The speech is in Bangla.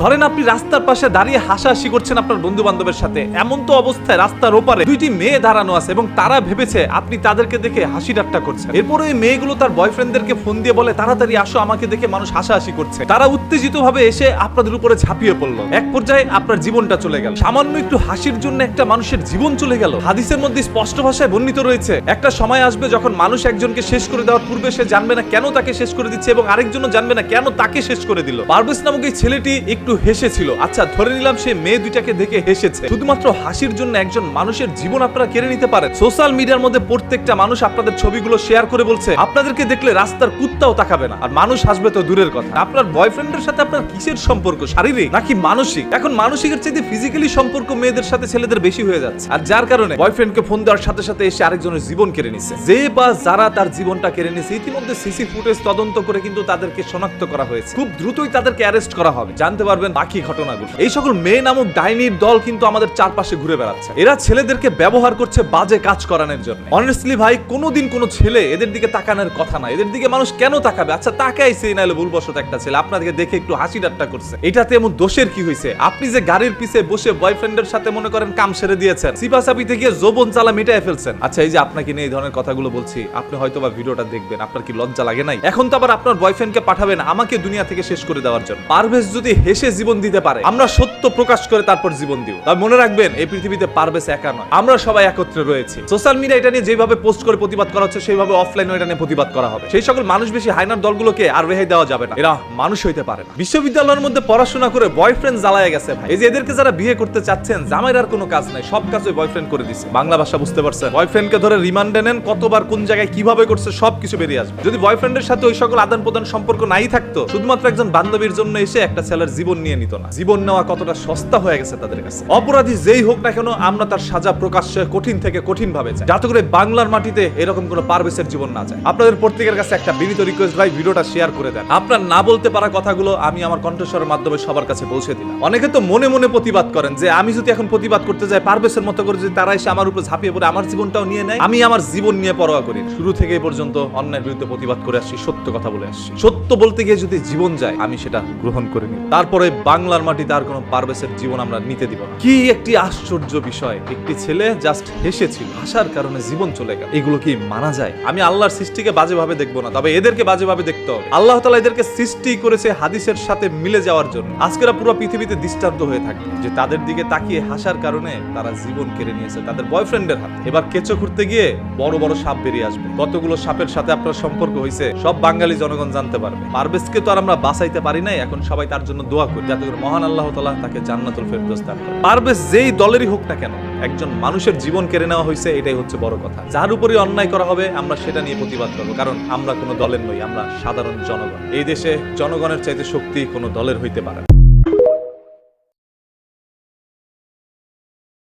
ধরেন আপনি রাস্তার পাশে দাঁড়িয়ে হাসাহাসি করছেন আপনার বন্ধু বান্ধবের সাথে, এমন তো অবস্থায় রাস্তার ওপারে দুইটি মেয়ে দাঁড়ানো আছে এবং তারা ভেবেছে আপনি তাদেরকে দেখে হাসি ঠাট্টা করছেন। এরপরে ওই মেয়েগুলো তার বয়ফ্রেন্ডদেরকে ফোন দিয়ে বলে তাড়াতাড়ি আসো, আমাকে দেখে মানুষ হাসাহাসি করছে। তারা উত্তেজিত ভাবে এসে আপনাদের উপরে ঝাঁপিয়ে পড়লো। এক পর্যায়ে আপনার জীবনটা চলে গেল। সামান্য একটু হাসির জন্য একটা মানুষের জীবন চলে গেল। হাদিসের মধ্যে স্পষ্ট ভাষায় বর্ণিত রয়েছে, একটা সময় আসবে যখন মানুষ একজনকে শেষ করে দেওয়ার পূর্বে সে জানবে না কেন তাকে শেষ করে দিচ্ছে এবং আরেকজনও জানবে না কেন তাকে শেষ করে দিল। পারভেজ নামক এই ছেলেটি একটু হেসেছিল, আচ্ছা ধরে নিলাম সে মেয়ে দুইটাকে দেখে হেসেছে। শুধুমাত্র হাসির জন্য একজন মানুষের জীবন আপনারা কেড়ে নিতে পারেন। সোশ্যাল মিডিয়ার মধ্যে প্রত্যেকটা মানুষ আপনাদের ছবিগুলো শেয়ার করে বলছে আপনাদেরকে দেখলে রাস্তার কুত্তাও তাকাবে না, আর মানুষ হাসবে তো দূরের কথা। আপনার বয়ফ্রেন্ডের সাথে আপনার কিসের সম্পর্ক, শারীরিক নাকি মানসিক? এখন মানসিকের চাইতে ফিজিক্যালি সম্পর্ক মেয়েদের সাথে ছেলেদের বেশি হয়ে যাচ্ছে, আর যার কারণে বয়ফ্রেন্ডকে ফোন দেওয়ার সাথে সাথে এসে আরেকজনের জীবন কেড়ে নিছে। যে বা যারা তার জীবনটা কেড়ে নিছে ইতিমধ্যে সিসি ফুটেজ তদন্ত করে কিন্তু তাদেরকে শনাক্ত করা হয়েছে। খুব দ্রুতই তাদেরকে অ্যারেস্ট করা হবে, জানতে পারবেন বাকি ঘটনাগুলো। এই সকল মেয়ে নামক ডাইনির দল কিন্তু আমাদের চারপাশে ঘুরে বেড়াচ্ছে। এরা ছেলেদেরকে ব্যবহার করছে বাজে কাজ করানোর জন্য। অনেস্টলি ভাই, কোনোদিন কোনো ছেলে এদের দিকে তাকানোর কথা না। এদের দিকে মানুষ কেন তাকাবে? আচ্ছা তাকাইছে নাইলে ভুলবশত একটা ছেলে আপনাদেরকে দেখে একটু হাসি ঠাট্টা করছে, এটাতে এমন দোষের কি হয়েছে? আপনি যে গাড়ির পিছে বসে বয়ফ্রেন্ডের সাথে মনে করেন কাম সেরে দিয়েছেন, সিপাসাপি থেকে যৌবন চালা মিটায় ফেলছেন। আচ্ছা এই যে আপনাকে নিয়ে এই ধরনের কথাগুলো বলছি, আপনি হয়তো বা ভিডিওটা দেখবেন, আপনার কি লজ্জা লাগে নাই? এখন তো আবার আপনার বয়ফ্রেন্ডকে পাঠাবেন আমাকে দুনিয়া থেকে শেষ করে দেওয়ার জন্য। পারভেজ যদি হেসে জীবন দিতে পারে, আমরা সত্য প্রকাশ করে তারপর জীবন দিব। তবে মনে রাখবেন এই পৃথিবীতে পারভেজ একা নয়, আমরা সবাই একত্রে রয়েছি। সোশ্যাল মিডিয়া এটা নিয়ে যেভাবে পোস্ট করে প্রতিবাদ করা হচ্ছে সেইভাবে অফলাইনে এটা নিয়ে প্রতিবাদ করা হবে। সেই সকল মানুষ বেশি হাইনার দলগুলোকে আর রেহাই দেওয়া যাবে না, এরা মানুষ হইতে পারে না। বিশ্ববিদ্যালয়ের মধ্যে পড়াশোনা করে বয়ফ্রেন্ড জ্বালায় গেছে ভাই। এই যে এদেরকে যারা বিয়ে করতে চাচ্ছেন, জামাইর আর কোনো কাজ নাই, সব কাজ ওই বয়ফ্রেন্ড করে দিচ্ছে। বাংলা ভাষা বুঝতে পারছেন? বয়ফ্রেন্ডকে ধরে রিমান্ডে নেন, কতবার কোন জায়গায় কিভাবে করছে সবকিছু বেরিয়ে আসবে। যদি বয়ফ্রেন্ডের সাথে ওই সকল আদান প্রদান সম্পর্ক নাই থাকতো, শুধুমাত্র একজন বান্ধবীর জন্য এসে একটা ছেলের জীবন নিয়ে নিত না। জীবন নেওয়া কতটা সস্তা হয়ে গেছে তাদের কাছে। অপরাধী যেই হোক না কেন, আমরা তার সাজা প্রকাশ্যে কঠিন থেকে কঠিন ভাবে চাই, যাতে করে বাংলার মাটিতে এরকম কোনো পারভেজের জীবন না যায়। আপনাদের প্রত্যেকের কাছে একটা বিনীত রিকোয়েস্ট ভাই, ভিডিওটা শেয়ার করে দেন। আপনার না বলতে পারা কথাগুলো আমি আমার কণ্ঠস্বরের মাধ্যমে সবার কাছে পৌঁছে দিলাম। অনেকে তো মনে মনে প্রতিবাদ করেন যে আমি যদি এখন প্রতিবাদ করতে যাই পারভেজের মতো করে যদি তারা এসে আমার উপর ঝাঁপিয়ে পড়ে আমার জীবনটাও নিয়ে নেয়, আমি আমার জীবন নিয়ে পরোয়া করি। শুরু থেকে এই পর্যন্ত অন্যায়ের বিরুদ্ধে প্রতিবাদ করে আসছি, সত্য কথা বলে আসছি। সত্য বলতে গিয়ে যদি জীবন যায় আমি সেটা গ্রহণ করে নিই। তারপরে বাংলার মাটিতে আর কোনো পারভেজের জীবন আমরা নিতে দিব না। কি একটি আশ্চর্য বিষয়, একটি ছেলে জাস্ট হেসেছিল, হাসার কারণে জীবন চলে গেল। এগুলো কি মানা যায়? আমি আল্লাহর সৃষ্টিকে বাজেভাবে দেখবো না, তবে এদেরকে বাজেভাবে দেখতে হবে। আল্লাহ তাআলা এদেরকে সৃষ্টি করেছে হাদিসের সাথে মিলে যাওয়ার জন্য। আজকেরা পুরো পৃথিবীতে দৃষ্টান্ত হয়ে থাকে যে তাদের দিকে তাকিয়ে হাসার কারণে তারা জীবন কেড়ে নিয়েছে তাদের বয়ফ্রেন্ডের হাতে। এবার কেঁচো খুঁড়তে গিয়ে বড় বড় সাপ বেরিয়ে আসবে। কতগুলো সাপের সাথে আপনার সম্পর্ক হয়েছে সব বাঙালি জনগণ জানতে পারবে। পারভেজকে তো আর আমরা বাঁচাইতে পারি নাই, এখন সবাই তার জন্য দোয়া করি যাতে করে মহান আল্লাহ তাআলা তাকে জান্নাতুল ফেরদৌস দান করেন। পারভেজ যেই দলেরই হোক না কেন, একজন মানুষের জীবন কেড়ে নেওয়া হয়েছে, এটাই হচ্ছে বড় কথা। যার উপরই অন্যায় করা হবে আমরা সেটা নিয়ে প্রতিবাদ করবো, কারণ আমরা কোনো দলের নই, আমরা সাধারণ জনগণ। এই দেশে জনগণের চাইতে শক্তি কোনো দলের হইতে পারে না।